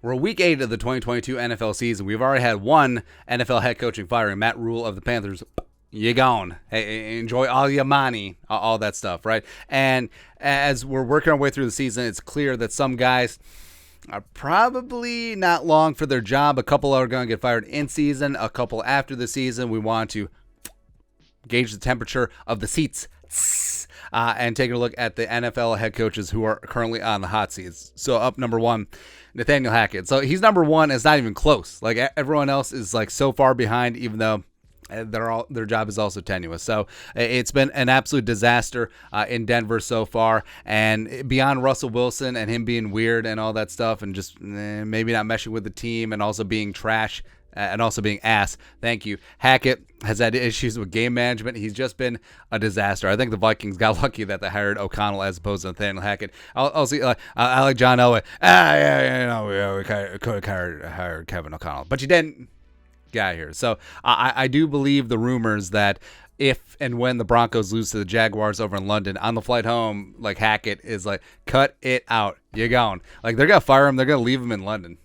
We're week 8 of the 2022 NFL season. We've already had one NFL head coaching firing, Matt Rule of the Panthers. You gone. Hey, enjoy all your money, all that stuff, right? And as we're working our way through the season, it's clear that some guys are probably not long for their job. A couple are going to get fired in season, a couple after the season. We want to gauge the temperature of the seats and take a look at the NFL head coaches who are currently on the hot seats. So up number 1, Nathaniel Hackett. So he's number 1. It's not even close. Like everyone else is like so far behind, even though their job is also tenuous. So it's been an absolute disaster in Denver so far. And beyond Russell Wilson and him being weird and all that stuff and just maybe not meshing with the team and also being trash and also being ass. Thank you. Hackett has had issues with game management. He's just been a disaster. I think the Vikings got lucky that they hired O'Connell as opposed to Nathaniel Hackett. I like John Elway. We could have hired Kevin O'Connell, but you didn't. Get out of here. So I do believe the rumors that if and when the Broncos lose to the Jaguars over in London on the flight home, like Hackett is like, cut it out. You're gone. Like they're going to fire him. They're going to leave him in London.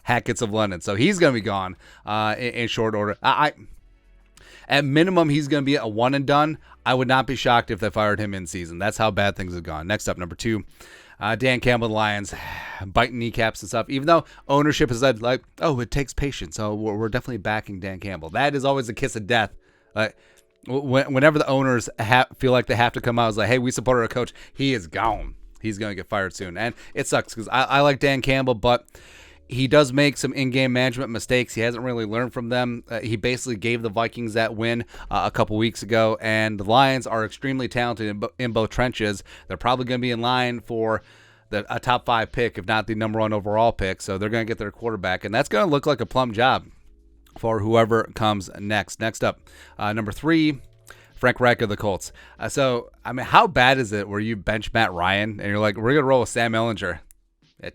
Hackett's of London. So he's going to be gone in short order. At minimum, he's going to be a one and done. I would not be shocked if they fired him in season. That's how bad things have gone. Next up, number 2. Dan Campbell, the Lions, biting kneecaps and stuff. Even though ownership has said, like, oh, it takes patience. So we're definitely backing Dan Campbell. That is always a kiss of death. Like, whenever the owners feel like they have to come out, it's like, hey, we supported our coach. He is gone. He's going to get fired soon. And it sucks because I like Dan Campbell, but he does make some in-game management mistakes. He hasn't really learned from them. He basically gave the Vikings that win a couple weeks ago, and the Lions are extremely talented in both trenches. They're probably going to be in line for a top 5 pick, if not the number 1 overall pick, so they're going to get their quarterback, and that's going to look like a plum job for whoever comes next. Next up, number 3, Frank Reich of the Colts. How bad is it where you bench Matt Ryan, and you're like, we're going to roll with Sam Ehlinger?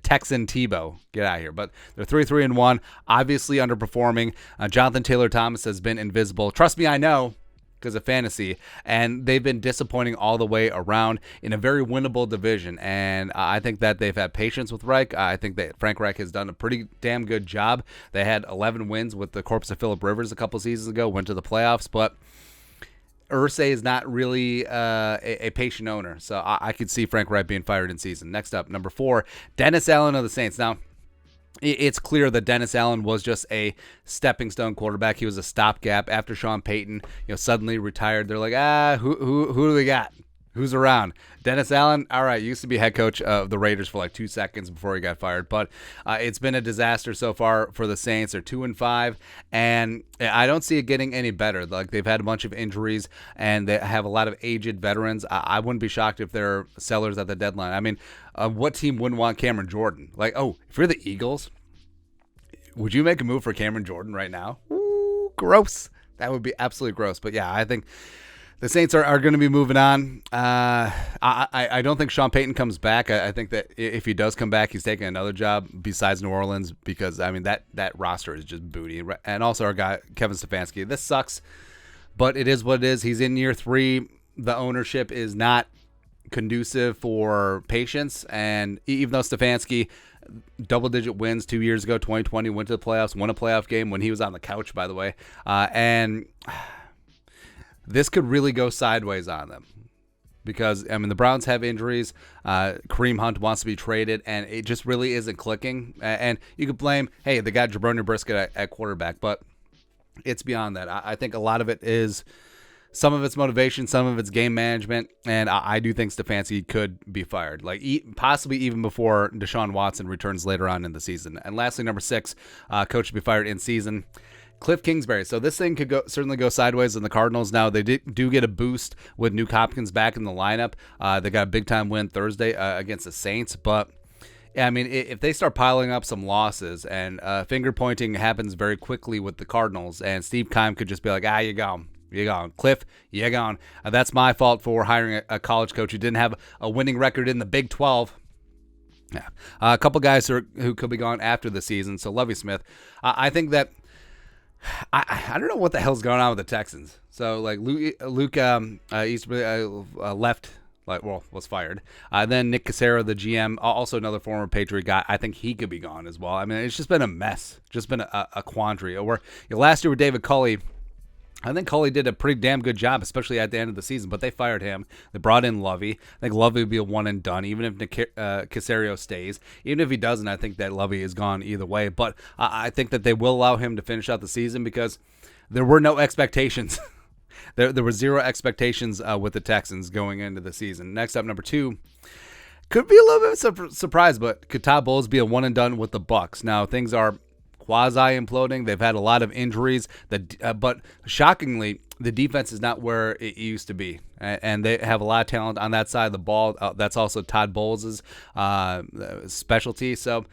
Texan Tebow, get out of here. But they're 3-3-1, obviously underperforming. Jonathan Taylor Thomas has been invisible. Trust me, I know, because of fantasy. And they've been disappointing all the way around in a very winnable division. And I think that they've had patience with Reich. I think that Frank Reich has done a pretty damn good job. They had 11 wins with the corpse of Phillip Rivers a couple seasons ago, went to the playoffs, but Irsay is not really a patient owner, so I could see Frank Reich being fired in season. Next up, number 4, Dennis Allen of the Saints. Now, it's clear that Dennis Allen was just a stepping stone quarterback. He was a stopgap after Sean Payton, suddenly retired. They're like, who do we got? Who's around? Dennis Allen, all right, used to be head coach of the Raiders for like 2 seconds before he got fired, but it's been a disaster so far for the Saints. They're 2-5, and I don't see it getting any better. Like they've had a bunch of injuries, and they have a lot of aged veterans. I wouldn't be shocked if they're sellers at the deadline. I mean, what team wouldn't want Cameron Jordan? Like, if you're the Eagles, would you make a move for Cameron Jordan right now? Ooh, gross. That would be absolutely gross. But yeah, I think the Saints are going to be moving on. I don't think Sean Payton comes back. I think that if he does come back, he's taking another job besides New Orleans because, that roster is just booty. And also our guy, Kevin Stefanski. This sucks, but it is what it is. He's in year 3. The ownership is not conducive for patience. And even though Stefanski, double-digit wins 2 years ago, 2020, went to the playoffs, won a playoff game when he was on the couch, by the way. And this could really go sideways on them because, the Browns have injuries. Kareem Hunt wants to be traded, and it just really isn't clicking. And you could blame, hey, they got Jabroni Brisket at quarterback, but it's beyond that. I think a lot of it is some of it's motivation, some of it's game management, and I do think Stefanski could be fired, like possibly even before Deshaun Watson returns later on in the season. And lastly, number 6, coach to be fired in season, Cliff Kingsbury. So this thing could certainly go sideways in the Cardinals. Now, they do get a boost with Nuke Hopkins back in the lineup. They got a big-time win Thursday against the Saints. But, if they start piling up some losses and finger-pointing happens very quickly with the Cardinals, and Steve Keim could just be like, you're gone. You're gone. Cliff, you're gone. That's my fault for hiring a college coach who didn't have a winning record in the Big 12. Yeah, a couple guys who could be gone after the season. So, Lovie Smith, I think that I don't know what the hell's going on with the Texans. So, like, Luke Easterby left was fired. Then Nick Cassera, the GM, also another former Patriot guy. I think he could be gone as well. I mean, it's just been a mess, just been a quandary. Where last year with David Culley, I think Culley did a pretty damn good job, especially at the end of the season, but they fired him. They brought in Lovey. I think Lovey would be a one and done, even if Caserio stays. Even if he doesn't, I think that Lovey is gone either way. But I think that they will allow him to finish out the season because there were no expectations. There were zero expectations with the Texans going into the season. Next up, number 2. Could be a little bit of a surprise, but could Todd Bowles be a one and done with the Bucs? Now, things are quasi-imploding. They've had a lot of injuries, but shockingly, the defense is not where it used to be, and they have a lot of talent on that side of the ball. That's also Todd Bowles' specialty. So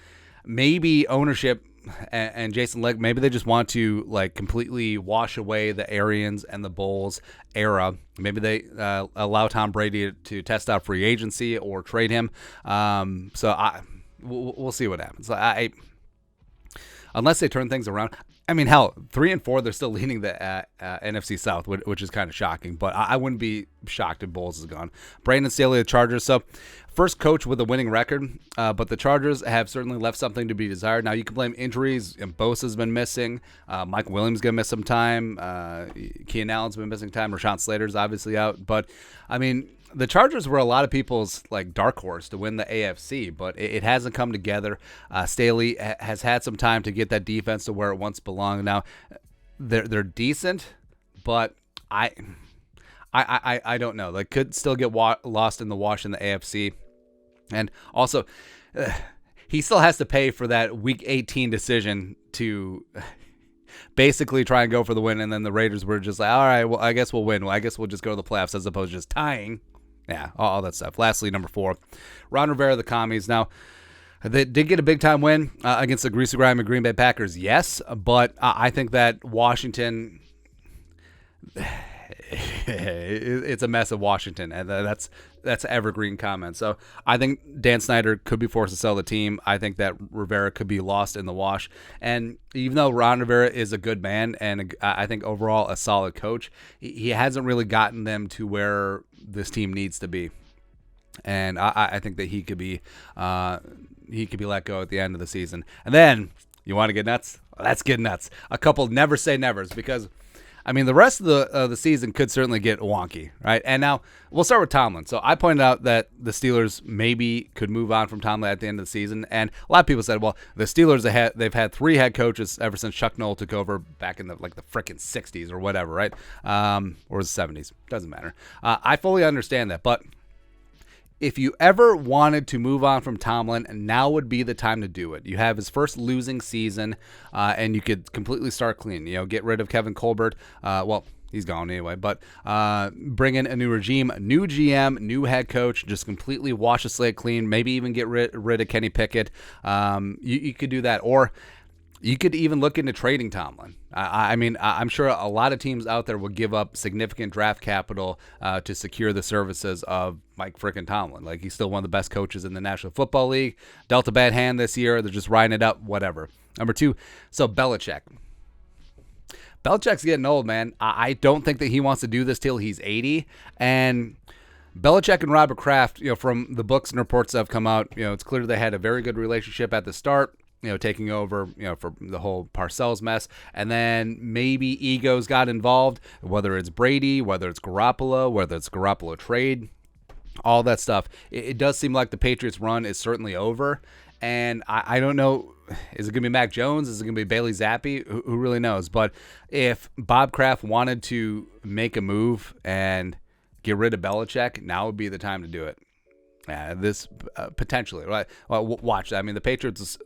maybe ownership and Jason Licht, maybe they just want to like completely wash away the Arians and the Bowles era. Maybe they allow Tom Brady to test out free agency or trade him. We'll see what happens. Unless they turn things around. I mean, hell, 3-4, they're still leading the NFC South, which is kind of shocking. But I wouldn't be shocked if Bowles is gone. Brandon Staley, the Chargers. So, first coach with a winning record. But the Chargers have certainly left something to be desired. Now, you can blame injuries. And Bosa's been missing. Mike Williams going to miss some time. Keenan Allen's been missing time. Rashawn Slater's obviously out. But, I mean, the Chargers were a lot of people's like dark horse to win the AFC, but it hasn't come together. Staley has had some time to get that defense to where it once belonged. Now, they're decent, but I don't know. They could still get lost in the wash in the AFC, and also he still has to pay for that Week 18 decision to basically try and go for the win, and then the Raiders were just like, all right, well, I guess we'll win. Well, I guess we'll just go to the playoffs as opposed to just tying. Yeah, all that stuff. Lastly, number 4, Ron Rivera, the Commies. Now, they did get a big-time win against the Greasy Grime and Green Bay Packers, yes, but I think that Washington, it's a mess of Washington, and that's evergreen comment. So I think Dan Snyder could be forced to sell the team. I think that Rivera could be lost in the wash. And even though Ron Rivera is a good man and I think overall a solid coach, he hasn't really gotten them to where this team needs to be. And I think that he could be let go at the end of the season. And then you want to get nuts? Well, let's get nuts. A couple never say nevers, because I mean, the rest of the season could certainly get wonky, right? And now we'll start with Tomlin. So I pointed out that the Steelers maybe could move on from Tomlin at the end of the season, and a lot of people said, well, the Steelers they've had 3 head coaches ever since Chuck Noll took over back in the frickin' 60s or whatever, right? Or the 70s, doesn't matter. I fully understand that, but if you ever wanted to move on from Tomlin, now would be the time to do it. You have his first losing season, and you could completely start clean. Get rid of Kevin Colbert. Well, he's gone anyway, but bring in a new regime, new GM, new head coach, just completely wash the slate clean, maybe even get rid of Kenny Pickett. You could do that, or you could even look into trading Tomlin. I mean, I'm sure a lot of teams out there will give up significant draft capital to secure the services of Mike frickin' Tomlin. Like, he's still one of the best coaches in the National Football League. Dealt a bad hand this year. They're just riding it up, whatever. Number 2, so Belichick. Belichick's getting old, man. I don't think that he wants to do this till he's 80. And Belichick and Robert Kraft, from the books and reports that have come out, it's clear they had a very good relationship at the start. Taking over, for the whole Parcells mess. And then maybe egos got involved, whether it's Brady, whether it's Garoppolo, whether it's Garoppolo trade, all that stuff. It does seem like the Patriots run is certainly over. And I don't know, is it going to be Mac Jones? Is it going to be Bailey Zappi? Who really knows? But if Bob Kraft wanted to make a move and get rid of Belichick, now would be the time to do it. Yeah, this potentially. Right? Well, watch. I mean, the Patriots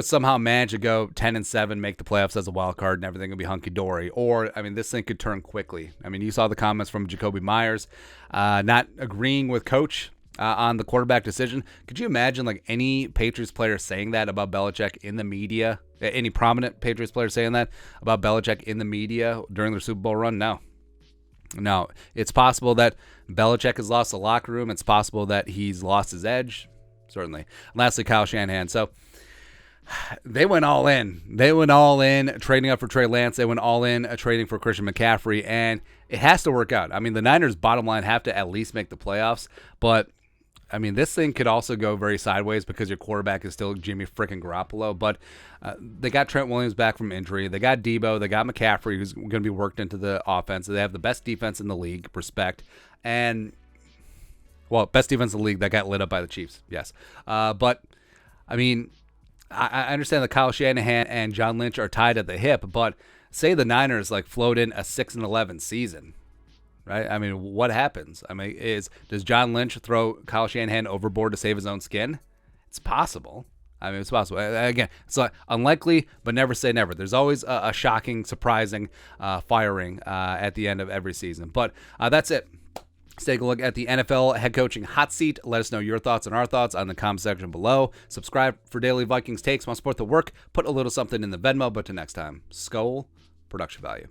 somehow manage to go 10-7, make the playoffs as a wild card, and everything will be hunky-dory. Or, I mean, this thing could turn quickly. I mean, you saw the comments from Jacoby Myers not agreeing with Coach on the quarterback decision. Could you imagine, any Patriots player saying that about Belichick in the media? Any prominent Patriots player saying that about Belichick in the media during their Super Bowl run? No. No. It's possible that Belichick has lost the locker room. It's possible that he's lost his edge. Certainly. And lastly, Kyle Shanahan. So, they went all in. They went all in trading up for Trey Lance. They went all in trading for Christian McCaffrey. And it has to work out. I mean, the Niners, bottom line, have to at least make the playoffs. But, I mean, this thing could also go very sideways because your quarterback is still Jimmy freaking Garoppolo. But they got Trent Williams back from injury. They got Debo. They got McCaffrey, who's going to be worked into the offense. They have the best defense in the league, respect. And, well, best defense in the league that got lit up by the Chiefs, yes. But, I mean, I understand that Kyle Shanahan and John Lynch are tied at the hip, but say the Niners like float in a 6-11 season, right? I mean, what happens? I mean, does John Lynch throw Kyle Shanahan overboard to save his own skin? It's possible. I mean, it's possible. Again, it's unlikely, but never say never. There's always a shocking, surprising firing at the end of every season. But that's it. Let's take a look at the NFL head coaching hot seat. Let us know your thoughts and our thoughts on the comment section below. Subscribe for daily Vikings takes. Want to support the work? Put a little something in the Venmo. But till next time, Skol, production value.